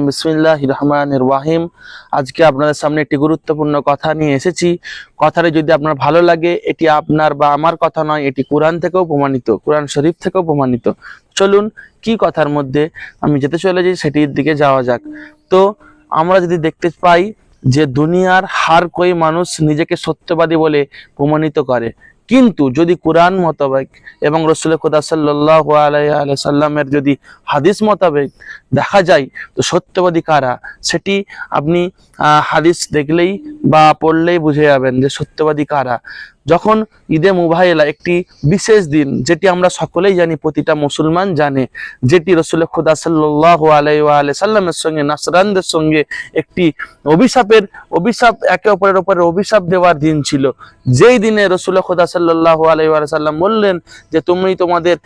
বিসমিল্লাহির রহমানির রহিম। আজকে আপনাদের সামনে একটি গুরুত্বপূর্ণ কথা নিয়ে এসেছি। কথাটি যদি আপনার ভালো লাগে, এটি আপনার বা আমার কথা নয়, এটি কোরআন থেকেও প্রমাণিত, কোরআন শরীফ থেকেও প্রমাণিত। চলুন কি কথার মধ্যে আমি যেতে চলেছি সেটির দিকে যাওয়া যাক। তো আমরা যদি দেখতে পাই যে দুনিয়ার হার কোই মানুষ নিজেকে সত্যবাদী বলে প্রমাণিত করে, কিন্তু যদি কোরআন মোতাবেক এবং রসুল খুদা সাল্লাল্লাহু আলাইহি সাল্লামের যদি হাদিস মোতাবেক দেখা যায় তো সত্যবাদী কারা, সেটি আপনি হাদিস দেখলেই বা পড়লেই বুঝে যাবেন যে সত্যবাদী কারা। যখন ঈদে মুবাইলা একটি বিশেষ দিন, যেটি আমরা সকলেই জানি, প্রতিটা মুসলমান জানে, যেটি রসুল খুদা সাল্লাল্লাহু আলাইহি সাল্লামের সঙ্গে নাসরানদের সঙ্গে একটি অভিশাপ একে অপরের উপরে অভিশাপ দেওয়ার দিন ছিল। যেই দিনে রসুল খুদা সাল্লাল্লাহু আলাইহি সাল্লাম বললেন যে তুমি তোমাদের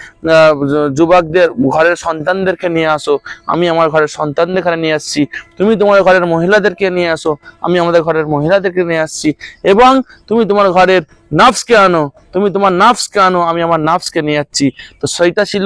যুবকদের ঘরের সন্তানদেরকে নিয়ে আসো, আমি আমার ঘরের সন্তানদের নিয়ে আসছি। তুমি তোমার ঘরের মহিলাদেরকে নিয়ে আসো, আমি আমাদের ঘরের মহিলাদেরকে নিয়ে আসছি। এবং তুমি তোমার ঘরের নাফসকে আনো, তুমি তোমার নাফসকে আনো, আমি আমার নাফসকে নিয়ে যাচ্ছি। তো সেইটা ছিল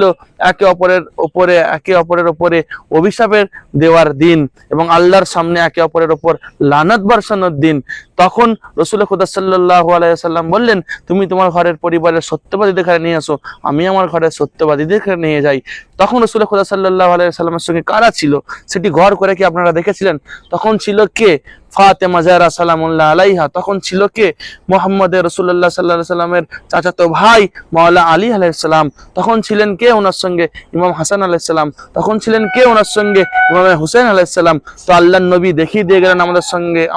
একে অপরের উপরে অভিশাপের দেওয়ার দিন এবং আল্লাহর সামনে একে অপরের উপর লানত বর্ষানোর দিন। তখন রসুল খুদা সাল্লাল্লাহু আলাইহি সাল্লাম বললেন তুমি তোমার ঘরের পরিবারের সত্যবাদীদের নিয়ে আসো, আমি আমার ঘরের সত্যবাদীদের নিয়ে যাই। তখন রসুল খুদা সাল্লাল্লাহু আলাইহি সাল্লামের সঙ্গে কারা ছিল সেটি গড় করে কি আপনারা দেখেছিলেন? তখন ছিল কে? ফাতেমা জাহরা সালামুল্লাহ আলাইহা। তখন ছিল কে? মুহাম্মদ রাসূলুল্লাহ সাল্লাল্লাহু আলাইহি সাল্লামের চাচাতো ভাই মাওলা আলী আলাইহিস সালাম। তখন ছিলেন কে ওনার সঙ্গে? ইমাম হাসান আলাইহিস সালাম। তখন ছিলেন কে ওনার সঙ্গে? ইমাম হুসেন আলাইহিস সালাম। তো আল্লাহর নবী দেখিয়ে দিয়ে গেলেন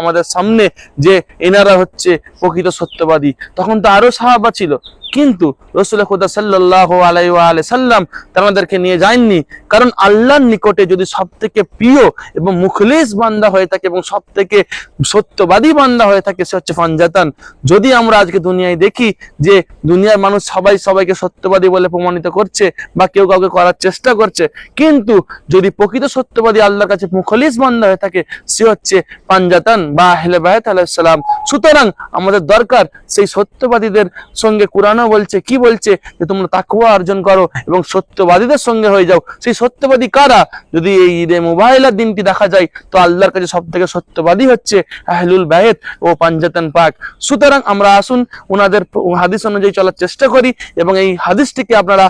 আমাদের সামনে যে এনারা হচ্ছে প্রকৃত সত্যবাদী। তখন তো আরো সাহাবা ছিল, কিন্তু রসুল খুদা সাল্লাল্লাহু আলাইহি সাল্লাম তাদেরকে নিয়ে যাননি। কারণ আল্লাহর নিকটে যদি সব থেকে প্রিয় এবং মুখলিস বান্দা হয়ে থাকে এবং সব থেকে সত্যবাদী বান্দা হয়ে থাকে সে হচ্ছে ফানজাতান। যদি আমরা আজকে দুনিয়ায় দেখি যে দুনিয়ার মানুষ সবাইকে সত্যবাদী বলে প্রমাণিত করছে বা কেউ কাউকে করার চেষ্টা করছে, কিন্তু যদি প্রকৃত সত্যবাদী আল্লাহর কাছে মুখলিস বান্দা হয়ে থাকে সে হচ্ছে ফানজাতান বা আহলে বাইত আলাইহিস সালাম। সুতরাং আমাদের দরকার সেই সত্যবাদীদের সঙ্গে কোরআন বলছে, কি বলছে? যে তোমরা তাকওয়া অর্জন করো এবং সত্যবাদীদের সঙ্গে হয়ে যাও। সেই সত্যবাদী কারা? যদি এই ঈদে মুবাইলার দিনটি দেখা যায় তো আল্লাহর কাছে সব থেকে সত্যবাদী হচ্ছে আহলুল বাইত ও পাঞ্জাতান পাক। সুতরাং আমরা আসুন ওনাদের হাদিস অনুযায়ী চলার চেষ্টা করি এবং এই হাদিসটিকে আপনারা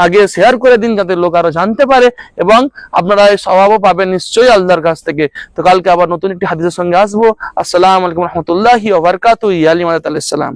আগে শেয়ার করে দিন যাতে লোক আরো জানতে পারে এবং আপনারা এই স্বভাবও পাবেন নিশ্চয়ই আল্লাহর কাছ থেকে। তো কালকে আবার নতুন একটি হাদিসের সঙ্গে আসবো। আসসালামু আলাইকুম রহমতুল্লাহি ওয়া বারাকাতুহু। ইয়া আলী মাদাত আলাইহিস সালাম।